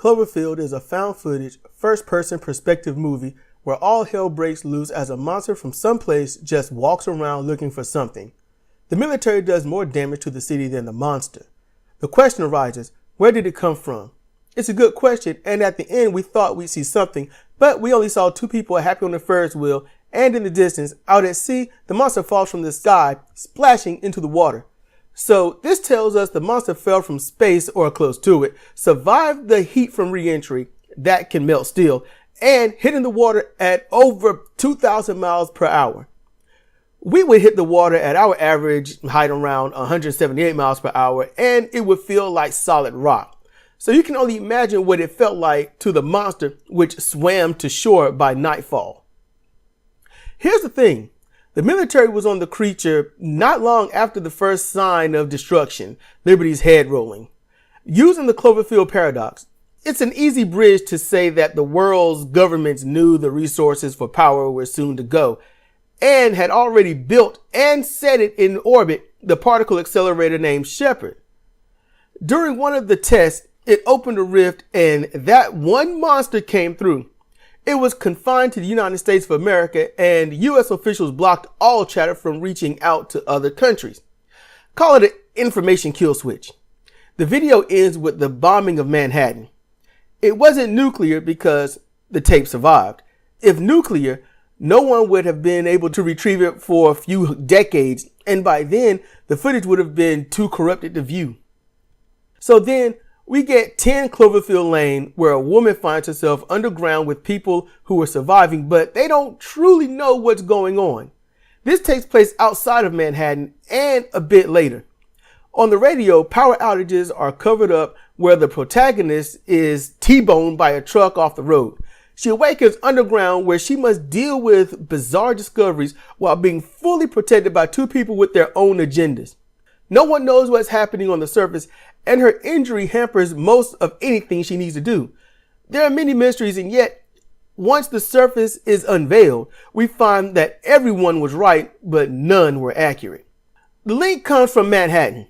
Cloverfield is a found-footage, first-person perspective movie where all hell breaks loose as a monster from someplace just walks around looking for something. The military does more damage to the city than the monster. The question arises, where did it come from? It's a good question, and at the end we thought we'd see something, but we only saw two people happy on the Ferris wheel, and in the distance, out at sea, the monster falls from the sky, splashing into the water. So this tells us the monster fell from space or close to it, survived the heat from re-entry, that can melt steel, and hitting the water at over 2,000 miles per hour. We would hit the water at our average height around 178 miles per hour, and it would feel like solid rock. So you can only imagine what it felt like to the monster, which swam to shore by nightfall. Here's the thing. The military was on the creature not long after the first sign of destruction, Liberty's head rolling. Using the Cloverfield paradox, it's an easy bridge to say that the world's governments knew the resources for power were soon to go and had already built and set it in orbit the particle accelerator named Shepard. During one of the tests, it opened a rift and that one monster came through. It was confined to the United States of America, and U.S. officials blocked all chatter from reaching out to other countries. Call it an information kill switch. The video ends with the bombing of Manhattan. It wasn't nuclear because the tape survived. If nuclear, no one would have been able to retrieve it for a few decades, and by then, the footage would have been too corrupted to view. So then, we get 10 Cloverfield Lane, where a woman finds herself underground with people who are surviving, but they don't truly know what's going on. This takes place outside of Manhattan and a bit later. On the radio, power outages are covered up where the protagonist is T-boned by a truck off the road. She awakens underground where she must deal with bizarre discoveries while being fully protected by two people with their own agendas. No one knows what's happening on the surface, and her injury hampers most of anything she needs to do. There are many mysteries, and yet, once the surface is unveiled, we find that everyone was right, but none were accurate. The link comes from Manhattan.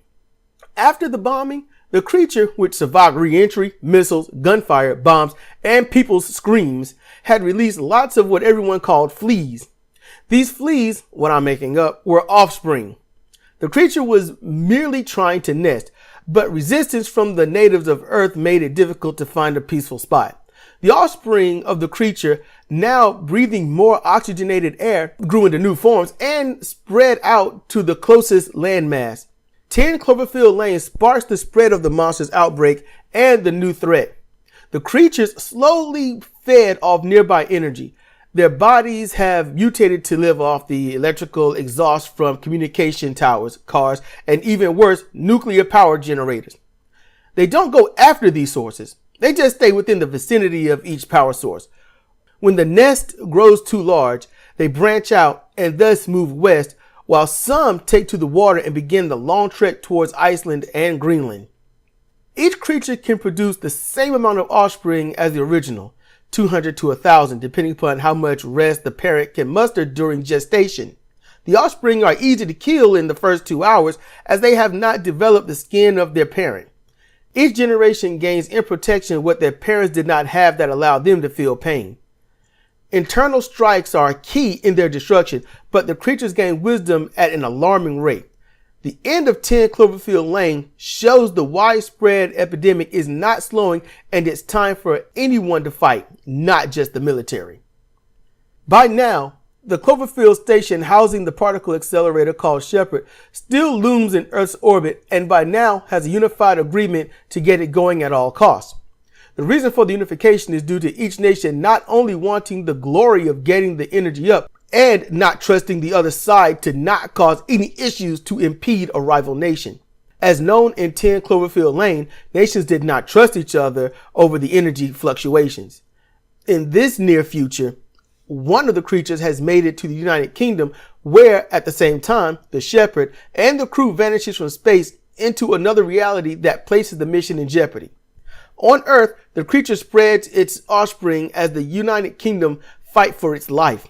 After the bombing, the creature, which survived re-entry, missiles, gunfire, bombs, and people's screams, had released lots of what everyone called fleas. These fleas, what I'm making up, were offspring. The creature was merely trying to nest, but resistance from the natives of Earth made it difficult to find a peaceful spot. The offspring of the creature, now breathing more oxygenated air, grew into new forms and spread out to the closest landmass. 10 Cloverfield Lane sparks the spread of the monster's outbreak and the new threat. The creatures slowly fed off nearby energy. Their bodies have mutated to live off the electrical exhaust from communication towers, cars, and even worse, nuclear power generators. They don't go after these sources. They just stay within the vicinity of each power source. When the nest grows too large, they branch out and thus move west, while some take to the water and begin the long trek towards Iceland and Greenland. Each creature can produce the same amount of offspring as the original, 200 to 1,000, depending upon how much rest the parent can muster during gestation. The offspring are easy to kill in the first 2 hours as they have not developed the skin of their parent. Each generation gains in protection what their parents did not have that allowed them to feel pain. Internal strikes are key in their destruction, but the creatures gain wisdom at an alarming rate. The end of 10 Cloverfield Lane shows the widespread epidemic is not slowing, and it's time for anyone to fight, not just the military. By now, the Cloverfield station housing the particle accelerator called Shepard still looms in Earth's orbit, and by now has a unified agreement to get it going at all costs. The reason for the unification is due to each nation not only wanting the glory of getting the energy up, and not trusting the other side to not cause any issues to impede a rival nation. As known in 10 Cloverfield Lane, nations did not trust each other over the energy fluctuations. In this near future, one of the creatures has made it to the United Kingdom, where at the same time, the Shepherd and the crew vanishes from space into another reality that places the mission in jeopardy. On Earth, the creature spreads its offspring as the United Kingdom fight for its life.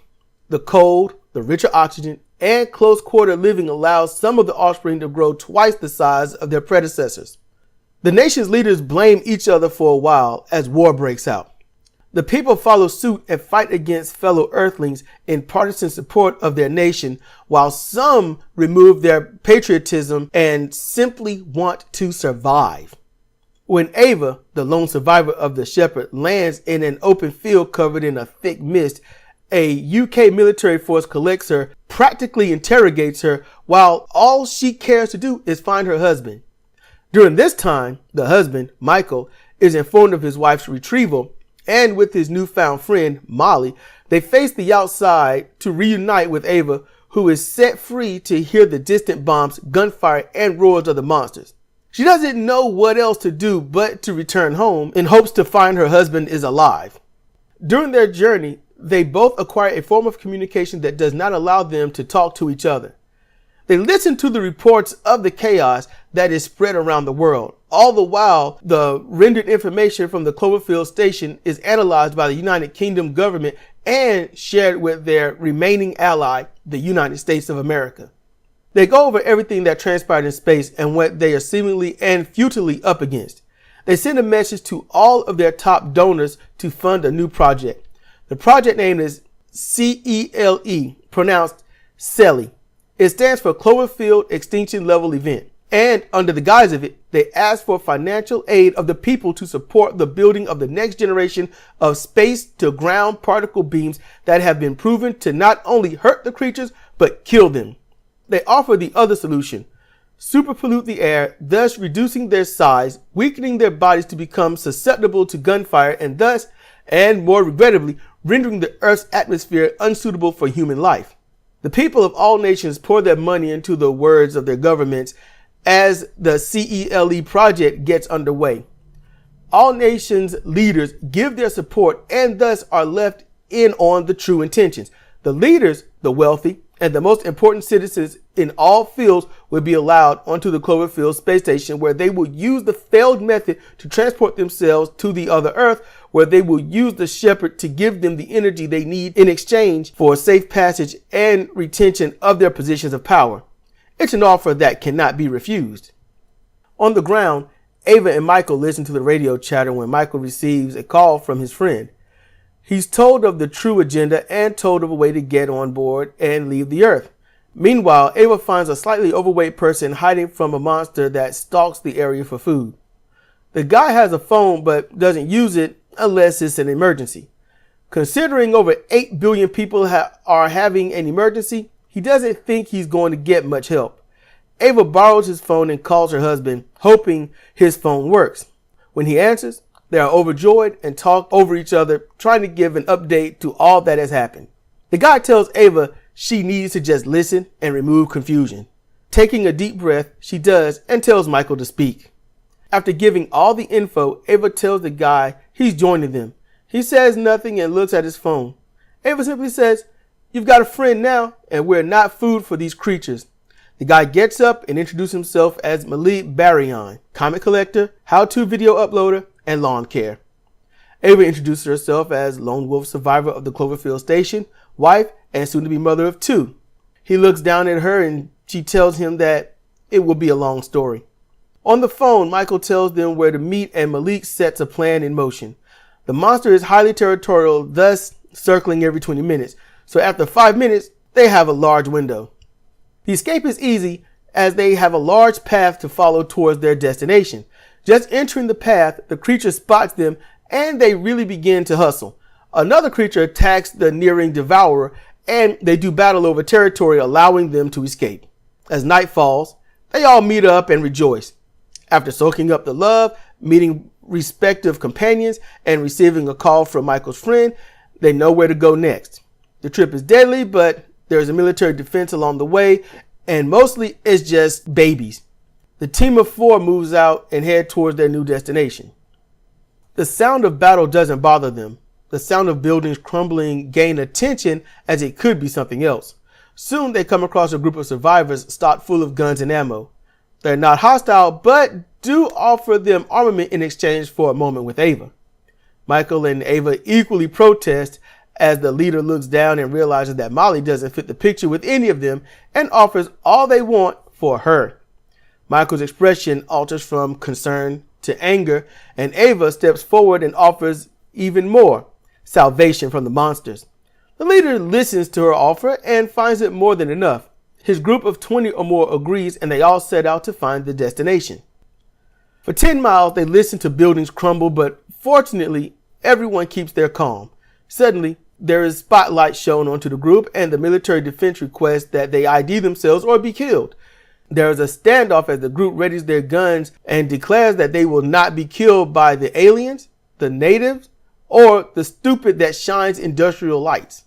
The cold, the richer oxygen, and close quarter living allows some of the offspring to grow twice the size of their predecessors. The nation's leaders blame each other for a while as war breaks out. The people follow suit and fight against fellow Earthlings in partisan support of their nation, while some remove their patriotism and simply want to survive. When Ava, the lone survivor of the Shepherd, lands in an open field covered in a thick mist, a UK military force collects her, practically interrogates her, while all she cares to do is find her husband. During this time, the husband, Michael, is informed of his wife's retrieval, and with his newfound friend, Molly, they face the outside to reunite with Ava, who is set free to hear the distant bombs, gunfire, and roars of the monsters. She doesn't know what else to do but to return home in hopes to find her husband is alive. During their journey, they both acquire a form of communication that does not allow them to talk to each other. They listen to the reports of the chaos that is spread around the world. All the while, the rendered information from the Cloverfield station is analyzed by the United Kingdom government and shared with their remaining ally, the United States of America. They go over everything that transpired in space and what they are seemingly and futilely up against. They send a message to all of their top donors to fund a new project. The project name is CELE, pronounced CELE. It stands for Cloverfield Extinction Level Event. And under the guise of it, they ask for financial aid of the people to support the building of the next generation of space-to-ground particle beams that have been proven to not only hurt the creatures, but kill them. They offer the other solution: superpollute the air, thus reducing their size, weakening their bodies to become susceptible to gunfire, and thus, and more regrettably, rendering the Earth's atmosphere unsuitable for human life. The people of all nations pour their money into the words of their governments as the CELE project gets underway. All nations' leaders give their support and thus are left in on the true intentions. The leaders, the wealthy, and the most important citizens in all fields will be allowed onto the Cloverfield space station, where they will use the failed method to transport themselves to the other Earth, where they will use the Shepherd to give them the energy they need in exchange for safe passage and retention of their positions of power. It's an offer that cannot be refused. On the ground, Ava and Michael listen to the radio chatter when Michael receives a call from his friend. He's told of the true agenda and told of a way to get on board and leave the Earth. Meanwhile, Ava finds a slightly overweight person hiding from a monster that stalks the area for food. The guy has a phone but doesn't use it unless it's an emergency. Considering over 8 billion people are having an emergency, he doesn't think he's going to get much help. Ava borrows his phone and calls her husband, hoping his phone works. When he answers, they are overjoyed and talk over each other, trying to give an update to all that has happened. The guy tells Ava she needs to just listen and remove confusion. Taking a deep breath, she does and tells Michael to speak. After giving all the info, Ava tells the guy he's joining them. He says nothing and looks at his phone. Ava simply says, "You've got a friend now, and we're not food for these creatures." The guy gets up and introduces himself as Malik Baryon, comic collector, how-to video uploader, and lawn care. Ava introduces herself as lone wolf survivor of the Cloverfield station, wife, and soon-to-be mother of 2. He looks down at her and she tells him that it will be a long story. On the phone, Michael tells them where to meet and Malik sets a plan in motion. The monster is highly territorial, thus circling every 20 minutes. So after 5 minutes, they have a large window. The escape is easy as they have a large path to follow towards their destination. Just entering the path, the creature spots them and they really begin to hustle. Another creature attacks the nearing devourer and they do battle over territory, allowing them to escape. As night falls, they all meet up and rejoice. After soaking up the love, meeting respective companions, and receiving a call from Michael's friend, they know where to go next. The trip is deadly, but there's a military defense along the way, and mostly it's just babies. The team of 4 moves out and head towards their new destination. The sound of battle doesn't bother them. The sound of buildings crumbling gain attention as it could be something else. Soon they come across a group of survivors stocked full of guns and ammo. They're not hostile, but do offer them armament in exchange for a moment with Ava. Michael and Ava equally protest as the leader looks down and realizes that Molly doesn't fit the picture with any of them and offers all they want for her. Michael's expression alters from concern to anger, and Ava steps forward and offers even more: salvation from the monsters. The leader listens to her offer and finds it more than enough. His group of 20 or more agrees, and they all set out to find the destination. For 10 miles, they listen to buildings crumble, but fortunately, everyone keeps their calm. Suddenly, there is spotlight shown onto the group, and the military defense requests that they ID themselves or be killed. There is a standoff as the group readies their guns and declares that they will not be killed by the aliens, the natives, or the stupid that shines industrial lights.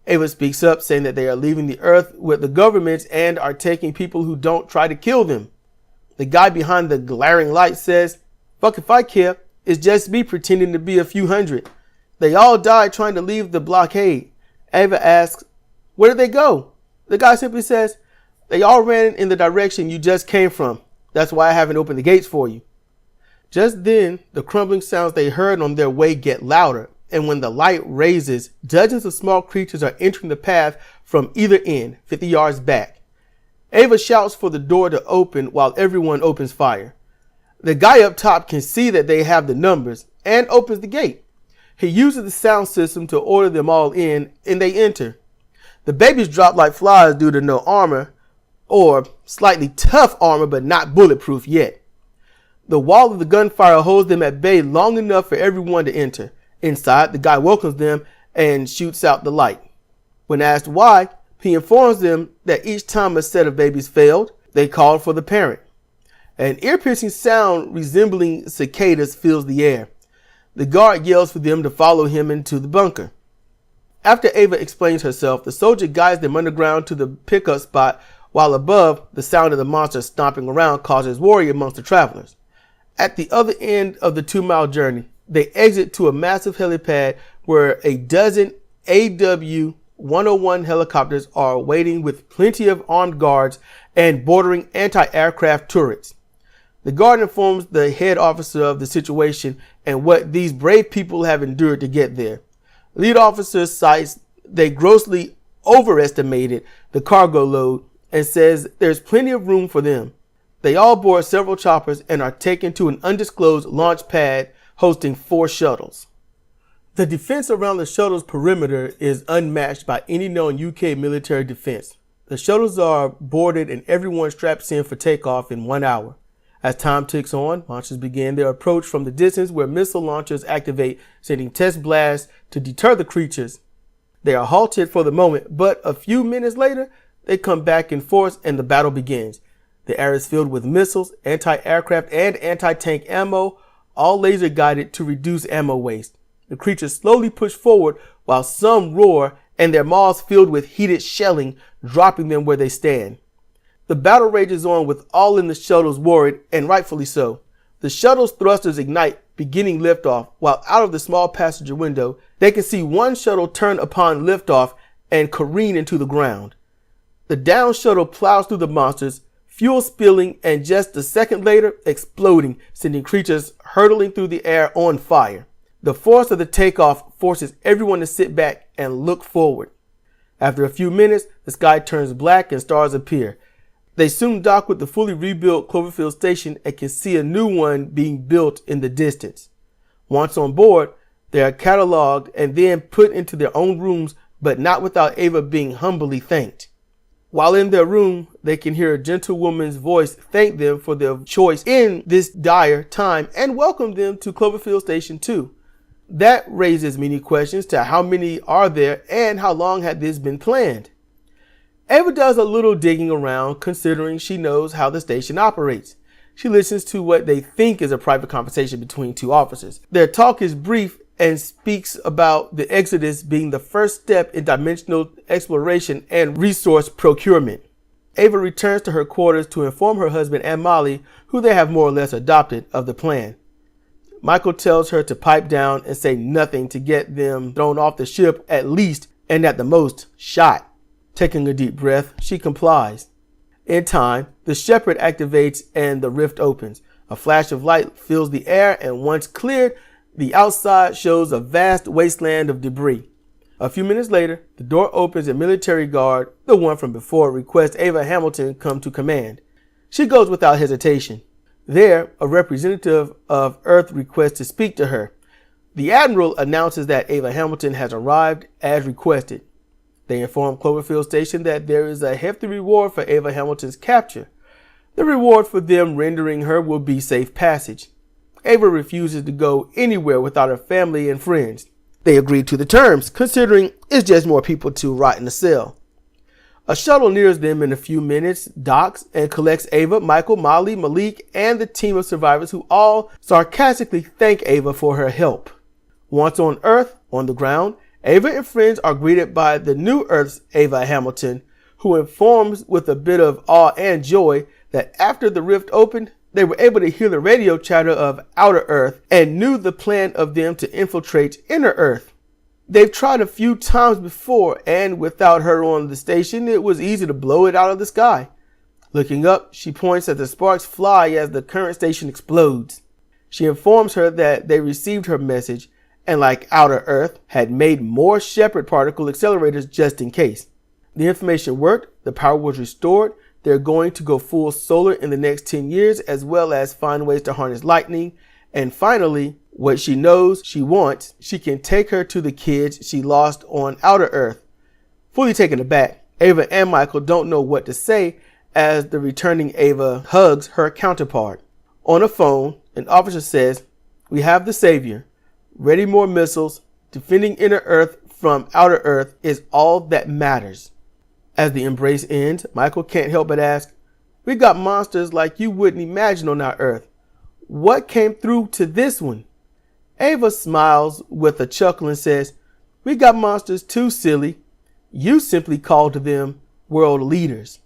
Ava speaks up, saying that they are leaving the earth with the governments and are taking people who don't try to kill them. The guy behind the glaring light says, "Fuck if I care, it's just me pretending to be a few hundred. They all died trying to leave the blockade." Ava asks, "Where did they go?" The guy simply says, "They all ran in the direction you just came from. That's why I haven't opened the gates for you." Just then, the crumbling sounds they heard on their way get louder, and when the light raises, dozens of small creatures are entering the path from either end, 50 yards back. Ava shouts for the door to open while everyone opens fire. The guy up top can see that they have the numbers and opens the gate. He uses the sound system to order them all in, and they enter. The babies drop like flies due to no armor, or slightly tough armor but not bulletproof yet. The wall of the gunfire holds them at bay long enough for everyone to enter. Inside, the guy welcomes them and shoots out the light. When asked why, he informs them that each time a set of babies failed, they called for the parent. An ear-piercing sound resembling cicadas fills the air. The guard yells for them to follow him into the bunker. After Ava explains herself, the soldier guides them underground to the pickup spot, while above, the sound of the monster stomping around causes worry amongst the travelers. At the other end of the 2-mile journey, they exit to a massive helipad where a dozen AW-101 helicopters are waiting with plenty of armed guards and bordering anti-aircraft turrets. The guard informs the head officer of the situation and what these brave people have endured to get there. Lead officer cites they grossly overestimated the cargo load and says there's plenty of room for them. They all board several choppers and are taken to an undisclosed launch pad hosting 4 shuttles. The defense around the shuttle's perimeter is unmatched by any known UK military defense. The shuttles are boarded and everyone straps in for takeoff in 1 hour. As time ticks on, launchers begin their approach from the distance where missile launchers activate, sending test blasts to deter the creatures. They are halted for the moment, but a few minutes later, they come back in force and the battle begins. The air is filled with missiles, anti-aircraft, and anti-tank ammo, all laser guided to reduce ammo waste. The creatures slowly push forward while some roar and their maws filled with heated shelling, dropping them where they stand. The battle rages on with all in the shuttles worried, and rightfully so. The shuttle's thrusters ignite, beginning liftoff, while out of the small passenger window, they can see one shuttle turn upon liftoff and careen into the ground. The down shuttle plows through the monsters, fuel spilling, and just a second later, exploding, sending creatures hurtling through the air on fire. The force of the takeoff forces everyone to sit back and look forward. After a few minutes, the sky turns black and stars appear. They soon dock with the fully rebuilt Cloverfield station and can see a new one being built in the distance. Once on board, they are cataloged and then put into their own rooms, but not without Ava being humbly thanked. While in their room, they can hear a gentle woman's voice thank them for their choice in this dire time and welcome them to Cloverfield Station 2. That raises many questions to how many are there and how long had this been planned. Ava does a little digging around, considering she knows how the station operates. She listens to what they think is a private conversation between 2 officers. Their talk is brief and speaks about the Exodus being the first step in dimensional exploration and resource procurement. Ava returns to her quarters to inform her husband and Molly, who they have more or less adopted, of the plan. Michael tells her to pipe down and say nothing to get them thrown off the ship at least, and at the most, shot. Taking a deep breath, she complies. In time, the shepherd activates and the rift opens. A flash of light fills the air, and once cleared, the outside shows a vast wasteland of debris. A few minutes later, the door opens and military guard, the one from before, requests Ava Hamilton come to command. She goes without hesitation. There, a representative of Earth requests to speak to her. The Admiral announces that Ava Hamilton has arrived as requested. They inform Cloverfield Station that there is a hefty reward for Ava Hamilton's capture. The reward for them rendering her will be safe passage. Ava refuses to go anywhere without her family and friends. They agree to the terms, considering it's just more people to rot in the cell. A shuttle nears them in a few minutes, docks, and collects Ava, Michael, Molly, Malik, and the team of survivors who all sarcastically thank Ava for her help. Once on Earth, on the ground, Ava and friends are greeted by the new Earth's Ava Hamilton, who informs with a bit of awe and joy that after the rift opened, they were able to hear the radio chatter of Outer Earth and knew the plan of them to infiltrate Inner Earth. They've tried a few times before, and without her on the station, it was easy to blow it out of the sky. Looking up, she points that the sparks fly as the current station explodes. She informs her that they received her message and, like Outer Earth, had made more Shepard particle accelerators just in case. The information worked, the power was restored. They're going to go full solar in the next 10 years, as well as find ways to harness lightning. And finally, what she knows she wants, she can take her to the kids she lost on Outer Earth. Fully taken aback, Ava and Michael don't know what to say as the returning Ava hugs her counterpart. On a phone, an officer says, "We have the Savior. Ready more missiles. Defending Inner Earth from Outer Earth is all that matters." As the embrace ends, Michael can't help but ask, "We got monsters like you wouldn't imagine on our Earth. What came through to this one?" Ava smiles with a chuckle and says, "We got monsters too, silly. You simply called them world leaders."